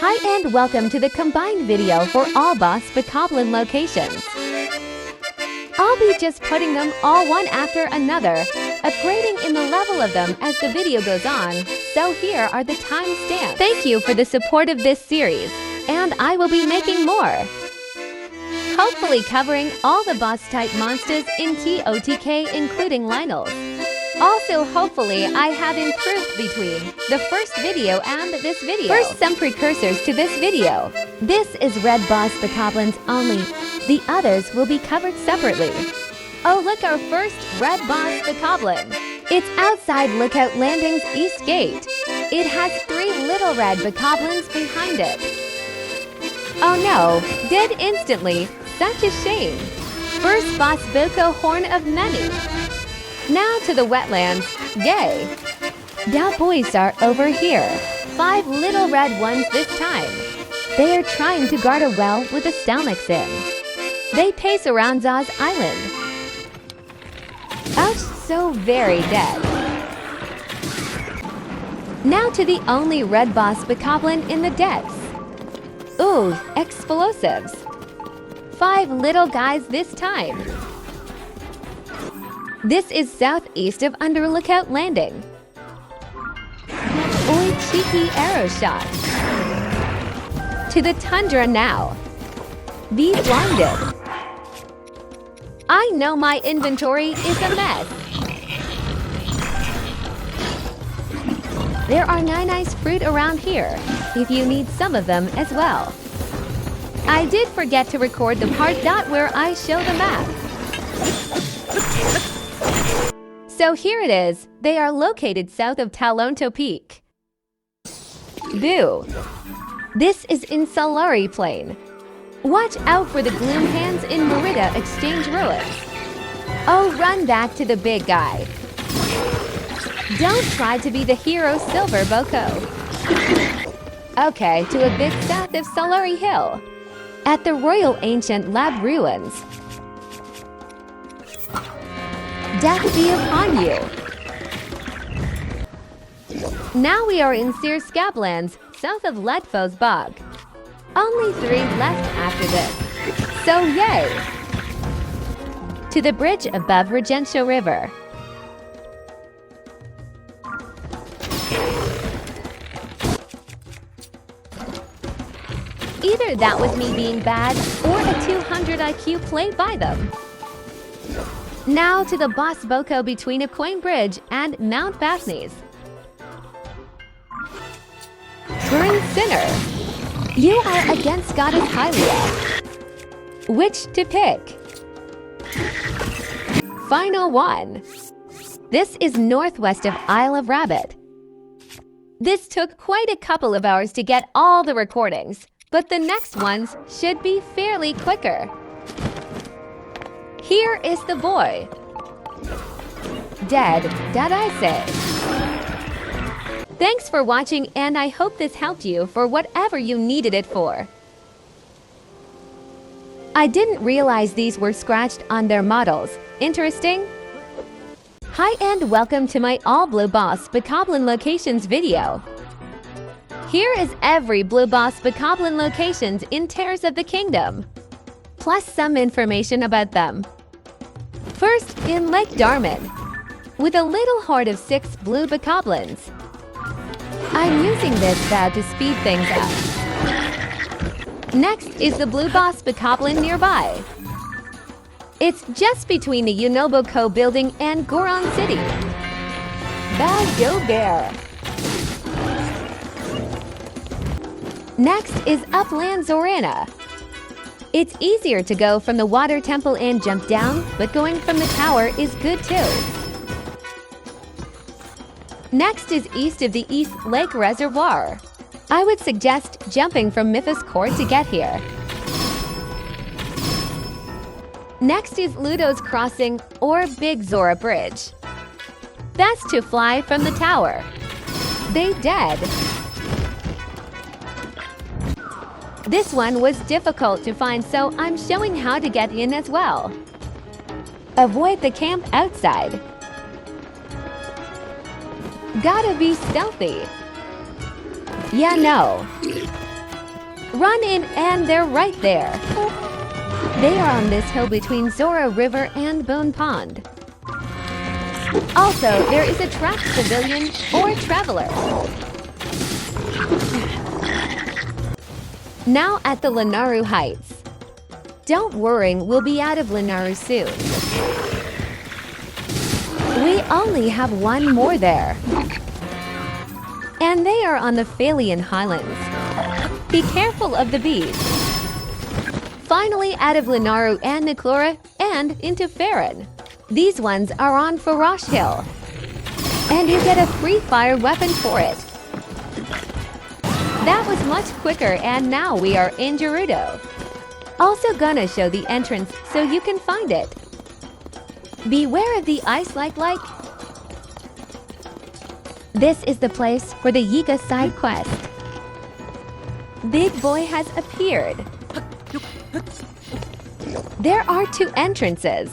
Hi and welcome to the combined video for all bokoblin locations. I'll be just putting them all one after another, upgrading in the level of them as the video goes on, so here are the timestamps. Thank you for the support of this series, and I will be making more. Hopefully covering all the boss type monsters in totk including Lionels. Also, hopefully, I have improved between the first video and this video. First, some precursors to this video. This is red boss bokoblins only. The others will be covered separately. Oh, look, our first red boss bokoblin. It's outside Lookout Landing's east gate. It has 3 little red bokoblins behind it. Oh no, dead instantly. Such a shame. First boss boko horn of many. Now to the wetlands, yay! Now boys are over here. 5 little red ones this time. They are trying to guard a well with a stalmax in. They pace around Zaw's island. Ouch, so very dead. Now to the only red boss bokoblin in the depths. Ooh, explosives. 5 little guys this time. This is southeast of Under Lookout Landing. Oi, cheeky arrow shot. To the tundra now. Be blinded. I know my inventory is a mess. There are 9 nice fruit around here, if you need some of them as well. I did forget to record the part where I show the map. So here it is. They are located south of Talonto Peak. Boo! This is in Salari Plain. Watch out for the gloom hands in Merida Exchange Ruins. Oh, run back to the big guy. Don't try to be the hero Silver Boko. Okay, to a bit south of Salari Hill. At the Royal Ancient Lab Ruins. Death be upon you! Now we are in Sear Scablands, south of Ledfo's Bog. Only 3 left after this. So yay! To the bridge above Regentia River. Either that was me being bad, or a 200 IQ play by them. Now to the boss boko between Aquain Bridge and Mount Bathnes. Burn Sinner. You are against Goddess Hylia. Which to pick? Final one. This is northwest of Isle of Rabbit. This took quite a couple of hours to get all the recordings, but the next ones should be fairly quicker. Here is the boy. Dead, that I say. Thanks for watching, and I hope this helped you for whatever you needed it for. I didn't realize these were scratched on their models. Interesting? Hi and welcome to my all blue boss bokoblin locations video. Here is every blue boss bokoblin locations in Tears of the Kingdom, plus some information about them. First, in Lake Darman, with a little horde of 6 blue bokoblins. I'm using this vow to speed things up. Next is the blue boss bokoblin nearby. It's just between the Unoboko building and Goron City. Bow Go Bear. Next is Upland Zorana. It's easier to go from the water temple and jump down, but going from the tower is good too. Next is east of the East Lake Reservoir. I would suggest jumping from Mythos Court to get here. Next is Ludo's Crossing or Big Zora Bridge. That's to fly from the tower. They dead. This one was difficult to find, so I'm showing how to get in as well. Avoid the camp outside. Gotta be stealthy. Yeah, no. Run in and they're right there. They are on this hill between Zora River and Bone Pond. Also, there is a trapped civilian or traveler. Now at the Linaru Heights. Don't worry, we'll be out of Linaru soon. We only have one more there. And they are on the Phalian Highlands. Be careful of the bees. Finally out of Linaru and Niklora and into Farron. These ones are on Farash Hill. And you get a free fire weapon for it. That was much quicker and now we are in Gerudo. Also gonna show the entrance so you can find it. Beware of the ice like. This is the place for the Yiga side quest. Big Boy has appeared. There are 2 entrances.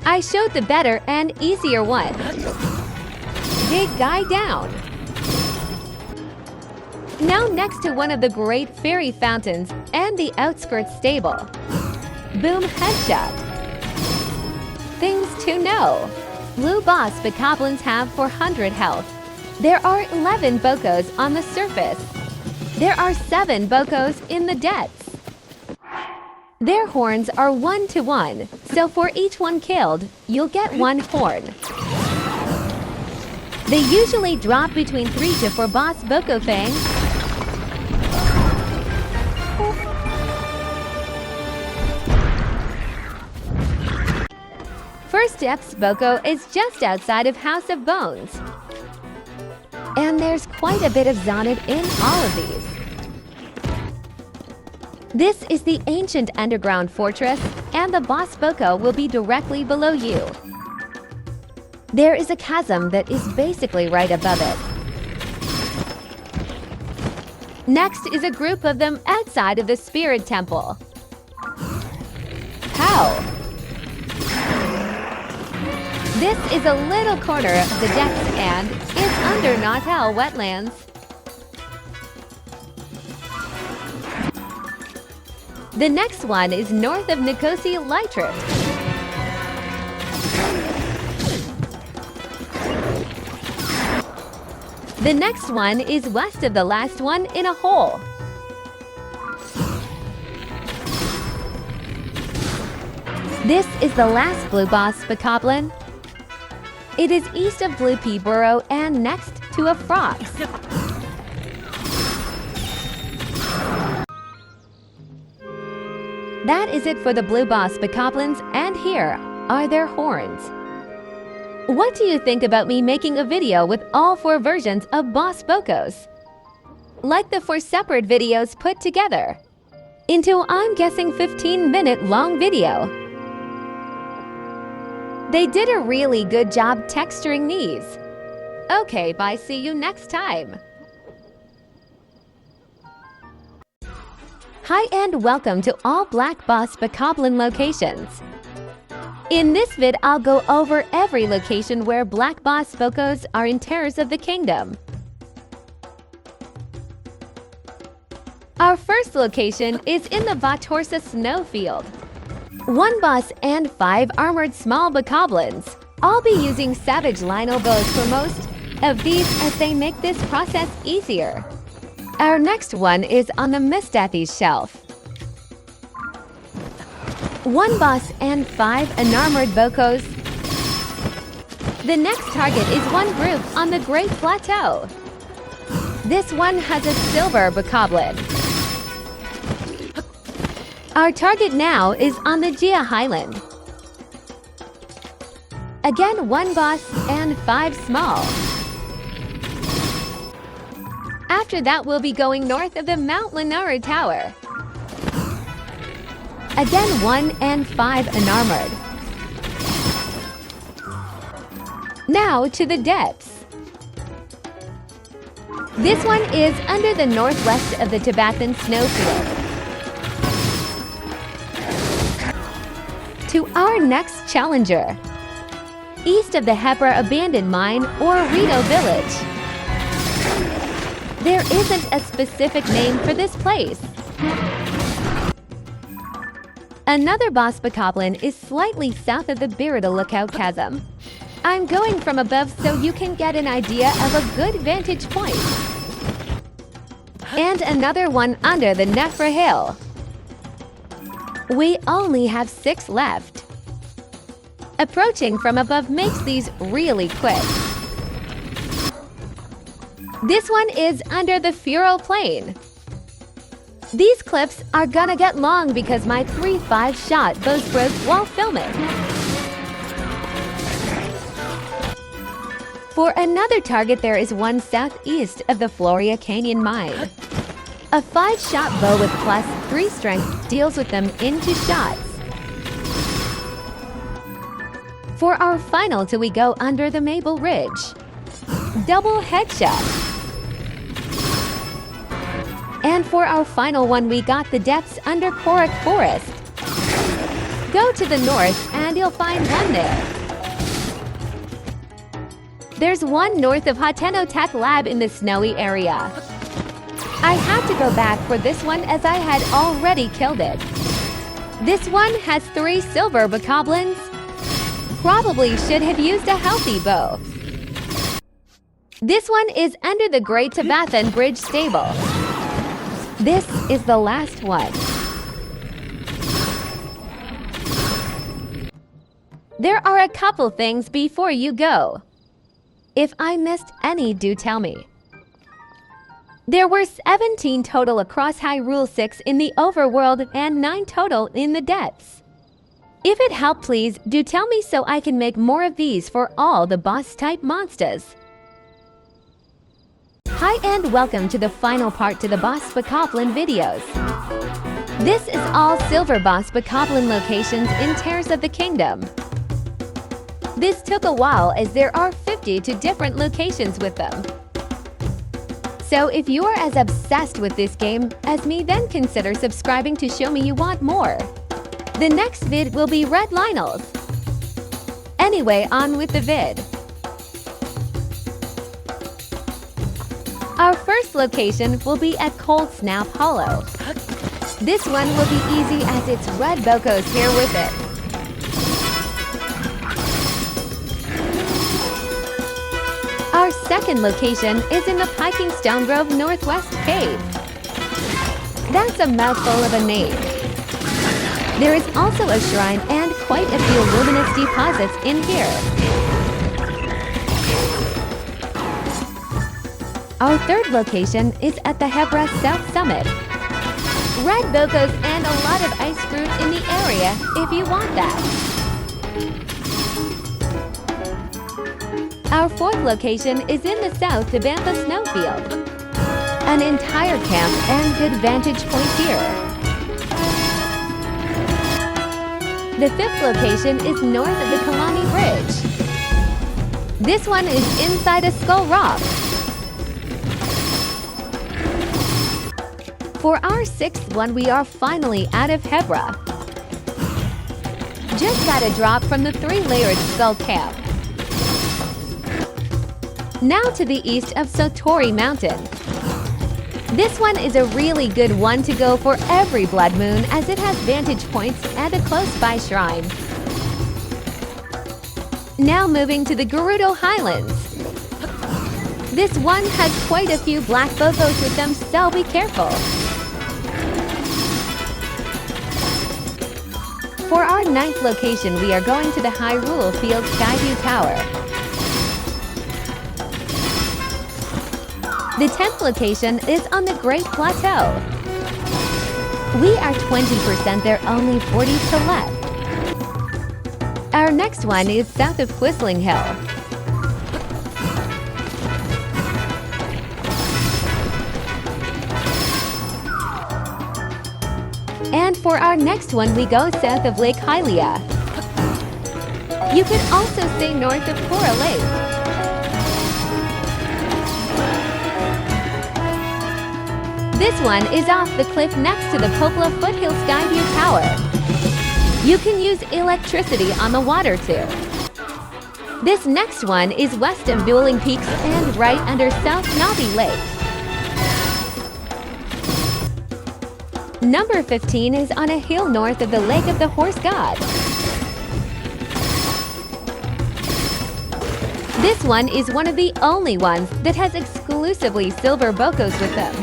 I showed the better and easier one. Big Guy down. Now next to one of the great fairy fountains and the outskirts stable. Boom headshot. Things to know. Blue boss bokoblins have 400 health. There are 11 bokos on the surface. There are 7 bokos in the depths. Their horns are 1-to-1, so for each one killed, you'll get 1 horn. They usually drop between 3 to 4 boss boko fangs. First Steps Boko is just outside of House of Bones. And there's quite a bit of Zoned in all of these. This is the ancient underground fortress, and the boss Boko will be directly below you. There is a chasm that is basically right above it. Next is a group of them outside of the Spirit Temple. How? This is a little corner of the depths and is under Natal wetlands. The next one is north of Nikosi Lightrift. The next one is west of the last one in a hole. This is the last blue boss bokoblin. It is east of Blue Pea Burrow and next to a frox. That is it for the blue boss bokoblins, and here are their horns. What do you think about me making a video with all 4 versions of boss bokos? Like the 4 separate videos put together into, I'm guessing, 15-minute long video. They did a really good job texturing these. Okay, bye, see you next time. Hi and welcome to all Black Boss bokoblin locations. In this vid, I'll go over every location where Black Boss bokos are in Terrors of the Kingdom. Our first location is in the Vatorsa snowfield. 1 boss and 5 armored small bokoblins. I'll be using Savage Lionel bows for most of these as they make this process easier. Our next one is on the Mistathes shelf. 1 boss and 5 unarmored bokos. The next target is 1 group on the Great Plateau. This one has a silver bokoblin. Our target now is on the Gia Highland. Again, 1 boss and 5 small. After that, we'll be going north of the Mount Linaru Tower. Again, 1 and 5 unarmored. Now to the depths. This one is under the northwest of the Tibathan snowfield. To our next challenger, east of the Hepra abandoned mine or Rito village. There isn't a specific name for this place. Another boss bokoblin is slightly south of the Birida Lookout Chasm. I'm going from above so you can get an idea of a good vantage point. And another one under the Nefra Hill. We only have 6 left. Approaching from above makes these really quick. This one is under the Furo Plain. These clips are gonna get long because my 3.5 shot both broke while filming. For another target, there is one southeast of the Floria Canyon mine. A 5-shot bow with +3 strength deals with them in 2 shots. For our final till we go under the Maple Ridge. Double headshot. And for our final one, we got the depths under Korak Forest. Go to the north and you'll find one there. There's one north of Totk Lab in the snowy area. I had to go back for this one as I had already killed it. This one has 3 silver bokoblins. Probably should have used a healthy bow. This one is under the Great Tabathan Bridge stable. This is the last one. There are a couple things before you go. If I missed any, do tell me. There were 17 total across Hyrule 6 in the overworld and 9 total in the depths. If it helped, please do tell me so I can make more of these for all the boss-type monsters. Hi and welcome to the final part to the boss bokoblin videos. This is all silver boss bokoblin locations in Tears of the Kingdom. This took a while as there are 52 different locations with them. So if you are as obsessed with this game as me, then consider subscribing to show me you want more. The next vid will be Red Lionels. Anyway, on with the vid. Our first location will be at Cold Snap Hollow. This one will be easy as it's red bokos here with it. Our second location is in the Piking Stone Grove Northwest Cave. That's a mouthful of a name. There is also a shrine and quite a few luminous deposits in here. Our third location is at the Hebra South Summit. Red bokos and a lot of ice fruit in the area if you want that. Our fourth location is in the south Tabantha Snowfield. An entire camp and good vantage point here. The fifth location is north of the Kalani Bridge. This one is inside a Skull Rock. For our sixth one, we are finally out of Hebra. Just got a drop from the 3-layered Skull Camp. Now to the east of Sotori Mountain. This one is a really good one to go for every blood moon as it has vantage points and a close-by shrine. Now moving to the Gerudo Highlands. This one has quite a few black bokos with them, so be careful. For our ninth location, we are going to the Hyrule Field Skyview Tower. The 10th location is on the Great Plateau. We are 20% there, only 40 to left. Our next one is south of Whistling Hill. And for our next one, we go south of Lake Hylia. You could also stay north of Cora Lake. This one is off the cliff next to the Poplar Foothill Skyview Tower. You can use electricity on the water too. This next one is west of Dueling Peaks and right under South Navi Lake. Number 15 is on a hill north of the Lake of the Horse God. This one is one of the only ones that has exclusively silver bokos with them.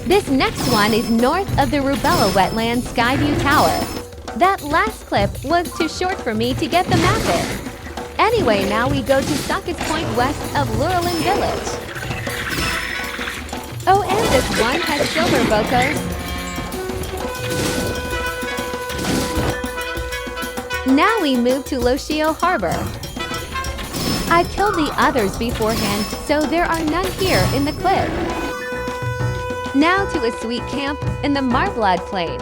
This next one is north of the Rubella Wetland Skyview Tower. That last clip was too short for me to get the map in. Anyway, now we go to Sockets Point west of Lurelin Village. Oh, and this one has silver bokos. Now we move to Loshio Harbor. I killed the others beforehand, so there are none here in the clip. Now to a sweet camp in the Marblood Plain.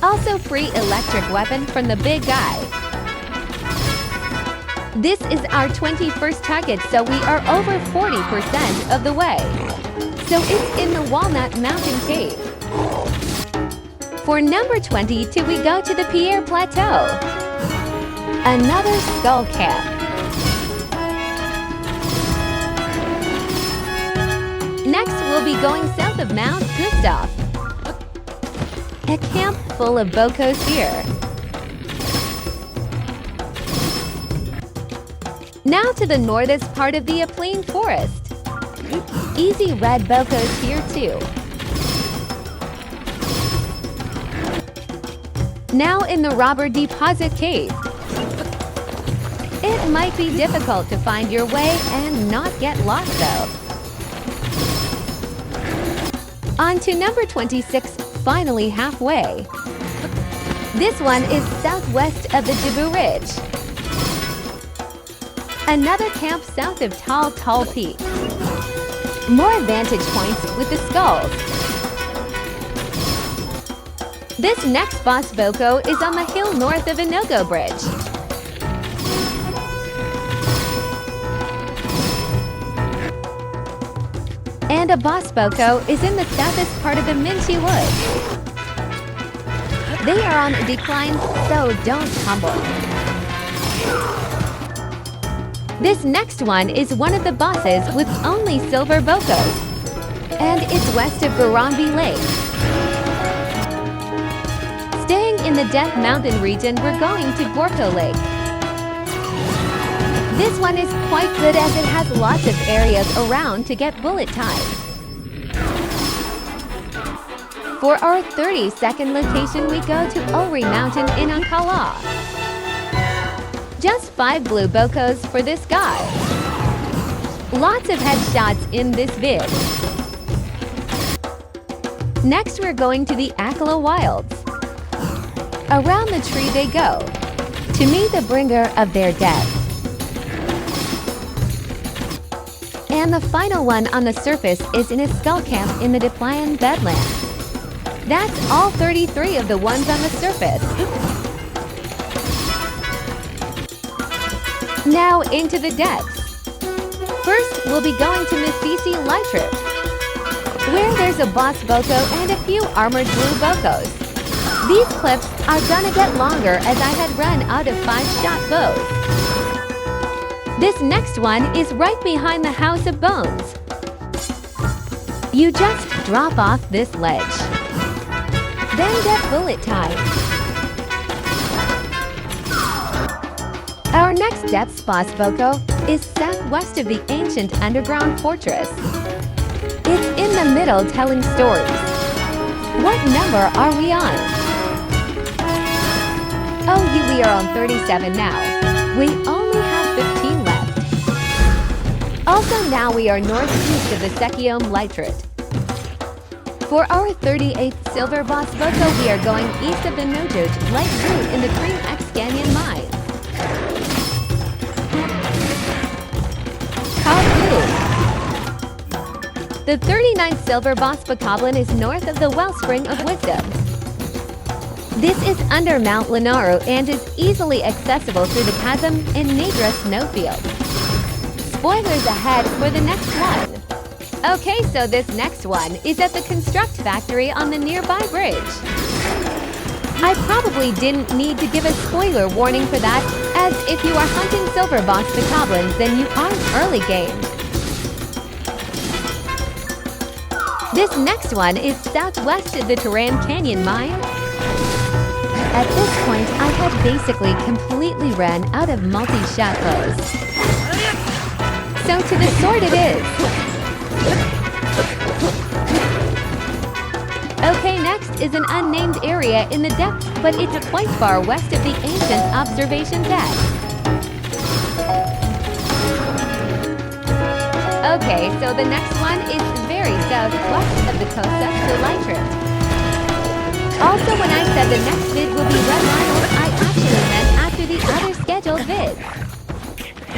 Also free electric weapon from the big guy. This is our 21st target, so we are over 40% of the way. So it's in the Walnut Mountain Cave. For number 22, we go to the Pierre Plateau. Another skull camp. Next, we'll be going south of Mount Gustav. A camp full of bokos here. Now to the northest part of the Apleen Forest. Easy red bokos here too. Now in the Robber Deposit Cave. It might be difficult to find your way and not get lost though. On to number 26, finally halfway. This one is southwest of the Jibu Ridge. Another camp south of Tall Peak. More vantage points with the skulls. This next boss boko is on the hill north of Inogo Bridge. And a boss boko is in the southest part of the Minchi Woods. They are on a decline, so don't tumble. This next one is one of the bosses with only silver bokos. And it's west of Garambi Lake. Staying in the Death Mountain region, we're going to Gorko Lake. This one is quite good as it has lots of areas around to get bullet time. For our 32nd location, we go to Ori Mountain in Ankala. Just 5 blue bokos for this guy. Lots of headshots in this vid. Next, we're going to the Akala Wilds. Around the tree they go, to meet the bringer of their death. And the final one on the surface is in a skull camp in the Deplian Bedlands. That's all 33 of the ones on the surface. Now into the depths. First, we'll be going to Missisi Lytrip, where there's a boss boko and a few armored blue bokos. These clips are gonna get longer as I had run out of 5-shot bows. This next one is right behind the House of Bones. You just drop off this ledge. Then get bullet time. Our next depths boss boko is southwest of the ancient underground fortress. It's in the middle telling stories. What number are we on? Oh, we are on 37 now. We only have 15 left. Also now we are northeast of the Sekiom Lytrit. For our 38th silver boss boko, we are going east of the Nojoj light blue in the Cream X Canyon mine. The 39th silver boss bokoblin is north of the Wellspring of Wisdom. This is under Mount Lenaru and is easily accessible through the chasm in Nadra Snowfield. Spoilers ahead for the next one. Okay, so this next one is at the Construct Factory on the nearby bridge. I probably didn't need to give a spoiler warning for that, as if you are hunting silver boss bokoblins, then you are early game. This next one is southwest of the Taran Canyon mine. At this point, I had basically completely ran out of multi-shot bows. So to the sword it is. Okay, next is an unnamed area in the depths, but it's quite far west of the ancient observation deck. Okay, so the next one is very southwest of the Costa Elytra. Also, when I said the next vid will be red vinyl, I actually meant after the other scheduled vids.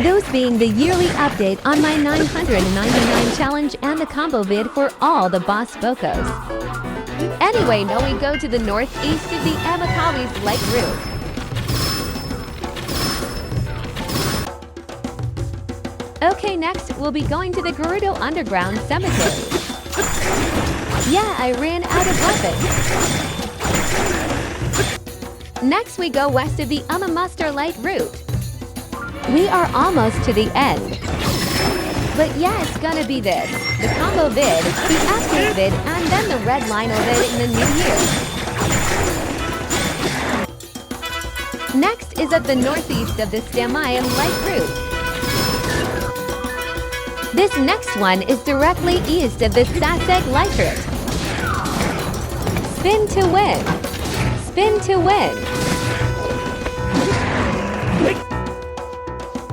Those being the yearly update on my 999 challenge and the combo vid for all the boss bokos. Anyway, now we go to the northeast of the Amakawi's light route. Okay, next we'll be going to the Gerudo Underground Cemetery. Yeah, I ran out of weapons. Next we go west of the Muster light route. We are almost to the end. But yeah, it's gonna be this. The combo vid, the active vid, and then the red lino vid in the new year. Next is at the northeast of the Stamayam light route. This next one is directly east of the Sasek light route. Spin to win. Spin to win.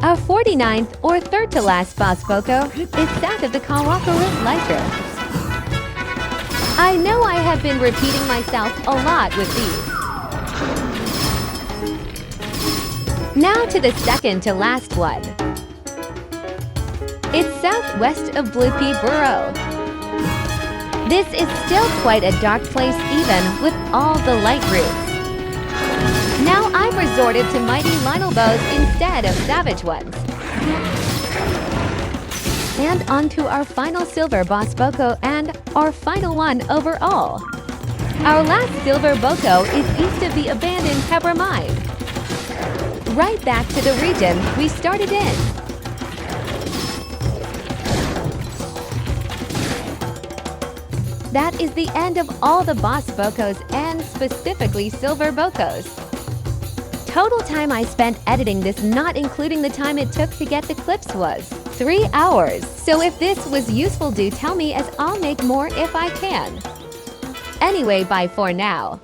Our 49th or third to last boss boko is south of the Kawakarut light route. I know I have been repeating myself a lot with these. Now to the second to last one. It's southwest of Bluepea Burrow. This is still quite a dark place even with all the light routes. Now I've resorted to mighty Lionel bows instead of savage ones. And on to our final silver boss boko and our final one overall. Our last silver boko is east of the abandoned Hebra mine. Right back to the region we started in. That is the end of all the boss bokos and specifically silver bokos. Total time I spent editing this, not including the time it took to get the clips, was 3 hours. So if this was useful, do tell me as I'll make more if I can. Anyway, bye for now.